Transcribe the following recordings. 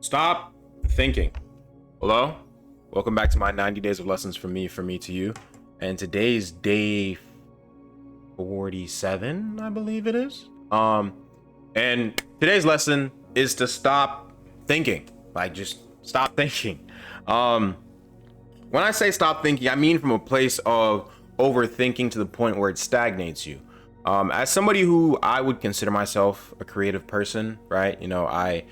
Stop thinking. Hello? Welcome back to my 90 days of lessons from me to you. And today's day 47, I believe it is. And today's lesson is to stop thinking. Like, just stop thinking. When I say stop thinking, I mean from a place of overthinking to the point where it stagnates you. As somebody who I would consider myself a creative person, right? You know, I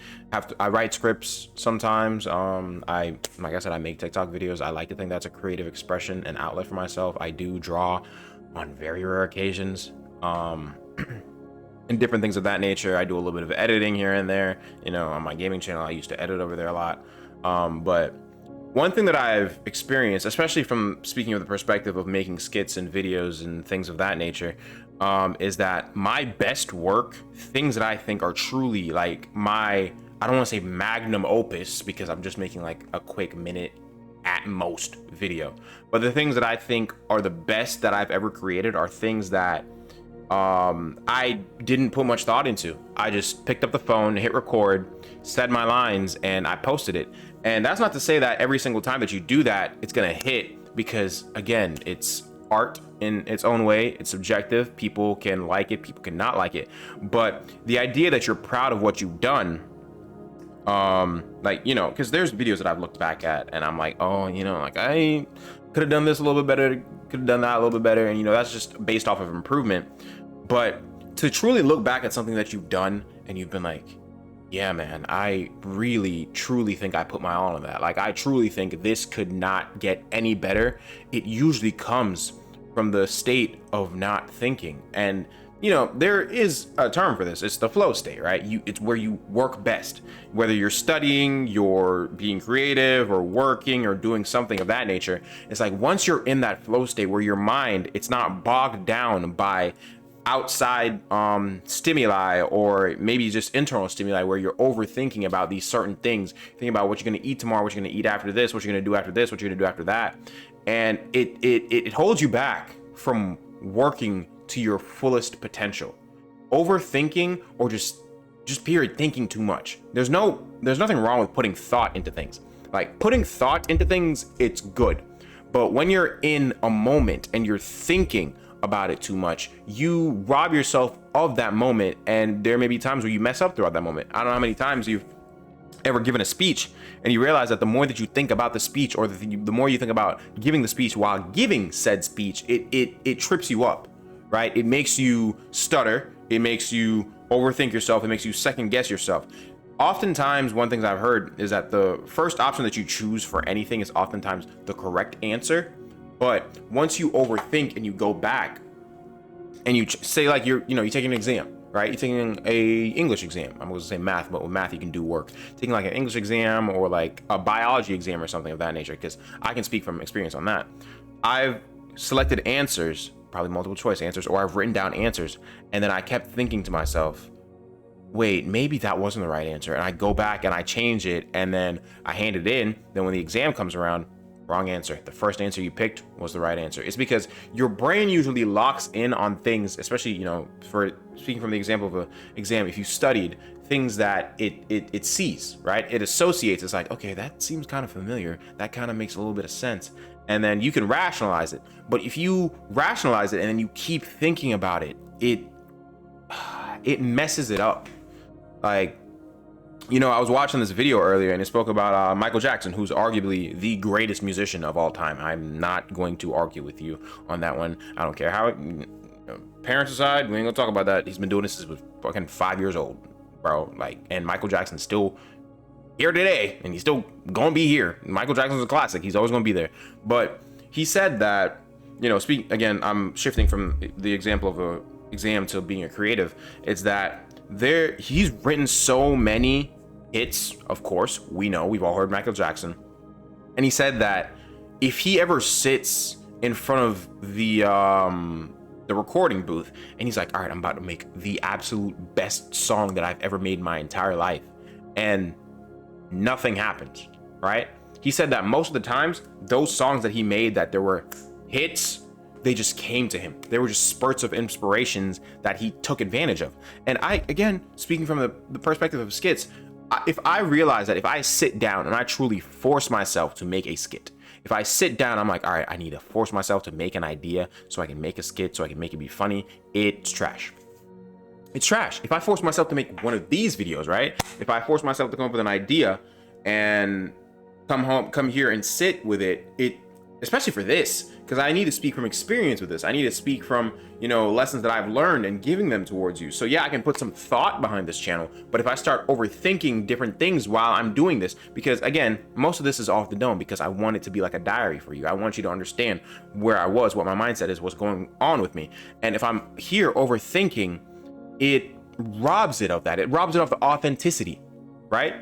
write scripts sometimes. Like I said, I make TikTok videos. I like to think that's a creative expression and outlet for myself. I do draw on very rare occasions. And different things of that nature. I do a little bit of editing here and there. You know, on my gaming channel, I used to edit over there a lot. But one thing that I've experienced, especially from speaking of the perspective of making skits and videos and things of that nature, is that my best work, things that I think are truly like I don't want to say magnum opus because I'm just making like a quick minute at most video, but the things that I think are the best that I've ever created are things that I didn't put much thought into. I just picked up the phone, hit record, said my lines, and I posted it. And that's not to say that every single time that you do that, it's gonna hit, because again, it's art in its own way. It's subjective. People can like it, people can not like it. But the idea that you're proud of what you've done, like, you know, because there's videos that I've looked back at and I'm like, oh, you know, like I could have done this a little bit better, could have done that a little bit better. And, you know, that's just based off of improvement. But to truly look back at something that you've done and you've been like, yeah, man, I really, truly think I put my all in that. Like, I truly think this could not get any better. It usually comes from the state of not thinking. And, you know, there is a term for this. It's the flow state, right? It's where you work best. Whether you're studying, you're being creative, or working, or doing something of that nature. It's like once you're in that flow state where your mind, it's not bogged down by outside stimuli, or maybe just internal stimuli, where you're overthinking about these certain things, thinking about what you're going to eat tomorrow, what you're going to eat after this, what you're going to do after this, what you're going to do after that, and it holds you back from working to your fullest potential. Overthinking, or just period thinking too much. There's nothing wrong with putting thought into things. Like, putting thought into things, it's good. But when you're in a moment and you're thinking about it too much, you rob yourself of that moment, and there may be times where you mess up throughout that moment. I don't know how many times you've ever given a speech and you realize that the more that you think about the speech, or the more you think about giving the speech while giving said speech, it trips you up, right? It makes you stutter, it makes you overthink yourself, it makes you second guess yourself. Oftentimes, one thing I've heard is that the first option that you choose for anything is oftentimes the correct answer. But once you overthink and you go back and you say, like, you take an exam, right? You're taking a English exam. I'm going to say math, but with math you can do work. Taking like an English exam or like a biology exam or something of that nature, because I can speak from experience on that. I've selected answers, probably multiple choice answers, or I've written down answers, and then I kept thinking to myself, wait, maybe that wasn't the right answer. And I go back and I change it, and then I hand it in. Then when the exam comes around, wrong answer. The first answer you picked was the right answer. It's because your brain usually locks in on things, especially, you know, for speaking from the example of an exam, if you studied things that it sees, right? It associates. It's like, okay, that seems kind of familiar. That kind of makes a little bit of sense. And then you can rationalize it. But if you rationalize it and then you keep thinking about it, it messes it up. Like, you know, I was watching this video earlier and it spoke about Michael Jackson, who's arguably the greatest musician of all time. I'm not going to argue with you on that one. I don't care how parents aside, we ain't gonna talk about that. He's been doing this since he was fucking 5 years old, bro. Like, and Michael Jackson's still here today, and he's still gonna be here. Michael Jackson's a classic. He's always gonna be there. But he said that, you know, again, I'm shifting from the example of a exam to being a creative. It's that he's written so many hits, of course, we've all heard Michael Jackson. And he said that if he ever sits in front of the recording booth and he's like, all right, I'm about to make the absolute best song that I've ever made my entire life, and nothing happens, right? He said that most of the times, those songs that he made that there were hits they just came to him. They were just spurts of inspirations that he took advantage of. And I, again, speaking from the perspective of skits, if I realize that if I sit down and I truly force myself to make a skit, if I sit down, I'm like, all right, I need to force myself to make an idea so I can make a skit, so I can make it be funny, it's trash. It's trash. If I force myself to make one of these videos, right? If I force myself to come up with an idea and come here and sit with it, especially for this, because I need to speak from experience with this. I need to speak from, lessons that I've learned and giving them towards you. So yeah, I can put some thought behind this channel, but if I start overthinking different things while I'm doing this, because again, most of this is off the dome because I want it to be like a diary for you. I want you to understand where I was, what my mindset is, what's going on with me. And if I'm here overthinking, it robs it of that. It robs it of the authenticity, right?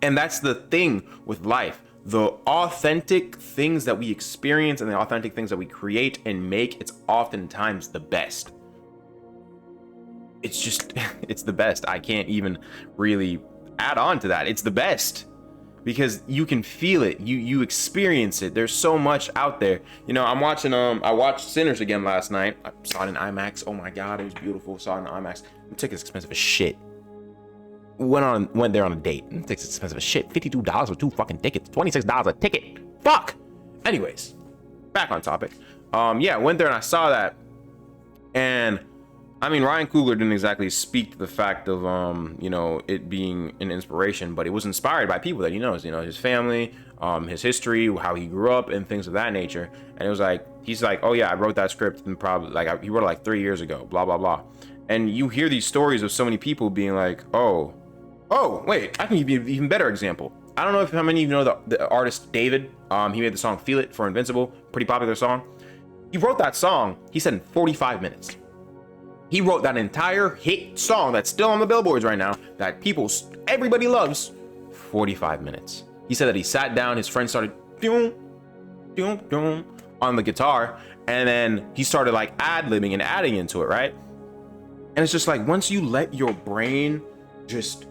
And that's the thing with life. The authentic things that we experience and the authentic things that we create and make, it's oftentimes the best. It's just, it's the best. I can't even really add on to that. It's the best because you can feel it. You experience it. There's so much out there. I'm watching, I watched Sinners again last night. I saw it in IMAX. Oh my God, it was beautiful. Saw it in IMAX. The ticket's expensive as shit. Went there on a date. Tickets expensive as shit. $52 for 2 fucking tickets. $26 a ticket. Fuck. Anyways, back on topic. Yeah, went there and I saw that, and I mean, Ryan Coogler didn't exactly speak to the fact of it being an inspiration, but it was inspired by people that he knows. His family, his history, how he grew up, and things of that nature. And it was like, he's like, oh yeah, I wrote that script and probably he wrote it like 3 years ago. Blah blah blah. And you hear these stories of so many people being like, oh, wait, I can give you an even better example. I don't know how many of you know the artist David. He made the song Feel It for Invincible. Pretty popular song. He wrote that song, he said, in 45 minutes. He wrote that entire hit song that's still on the billboards right now, that everybody loves, 45 minutes. He said that he sat down, his friend started on the guitar, and then he started like ad-libbing and adding into it, right? And it's just like, once you let your brain just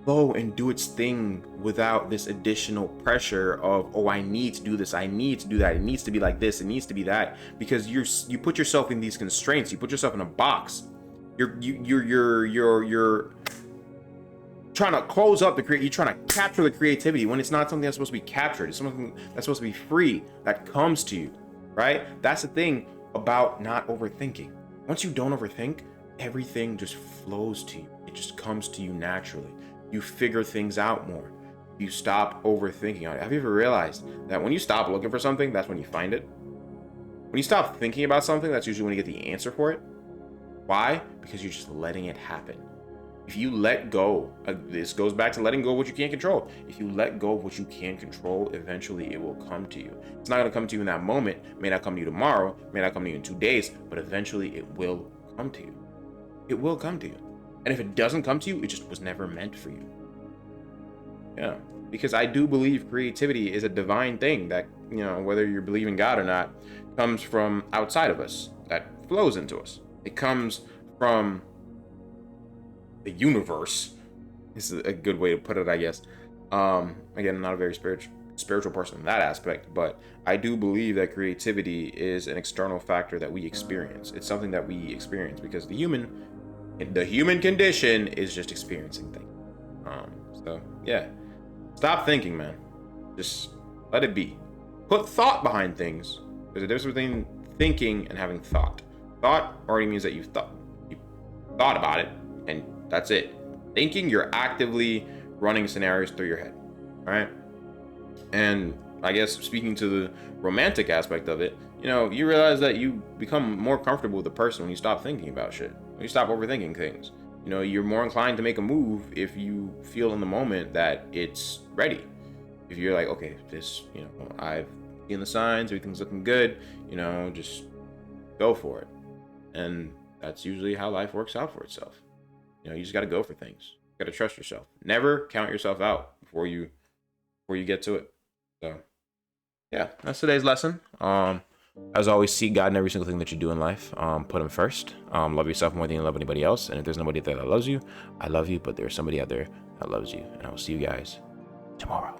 go and do its thing without this additional pressure of, oh, I need to do this, I need to do that, it needs to be like this, it needs to be that, because you put yourself in these constraints, you put yourself in a box. You're trying to close up you're trying to capture the creativity when it's not something that's supposed to be captured. It's something that's supposed to be free, that comes to you, right? That's the thing about not overthinking. Once you don't overthink, everything just flows to you. It just comes to you naturally. You figure things out more. You stop overthinking on it. Have you ever realized that when you stop looking for something, that's when you find it? When you stop thinking about something, that's usually when you get the answer for it. Why? Because you're just letting it happen. If you let go, this goes back to letting go of what you can't control. If you let go of what you can control, eventually it will come to you. It's not going to come to you in that moment. It may not come to you tomorrow. It may not come to you in 2 days, but eventually it will come to you. It will come to you. And if it doesn't come to you, it just was never meant for you. Yeah, because I do believe creativity is a divine thing that, whether you believe in God or not, comes from outside of us, that flows into us. It comes from the universe. This is a good way to put it, I guess. Again, I'm not a very spiritual person in that aspect, but I do believe that creativity is an external factor that we experience. It's something that we experience because the human condition is just experiencing things. So yeah, stop thinking, man. Just let it be. Put thought behind things. There's a difference between thinking and having thought. Thought already means that you thought about it, and that's it. Thinking, you're actively running scenarios through your head, right? And I guess speaking to the romantic aspect of it, you realize that you become more comfortable with the person when you stop thinking about shit. When you stop overthinking things. You're more inclined to make a move if you feel in the moment that it's ready. If you're like, okay, this, I've seen the signs, everything's looking good, just go for it. And that's usually how life works out for itself. You just got to go for things. You got to trust yourself. Never count yourself out before you get to it. So yeah, that's today's lesson. As always, seek God in every single thing that you do in life. Put him first. Love yourself more than you love anybody else. And if there's nobody there that loves you, I love you, but there's somebody out there that loves you. And I will see you guys tomorrow.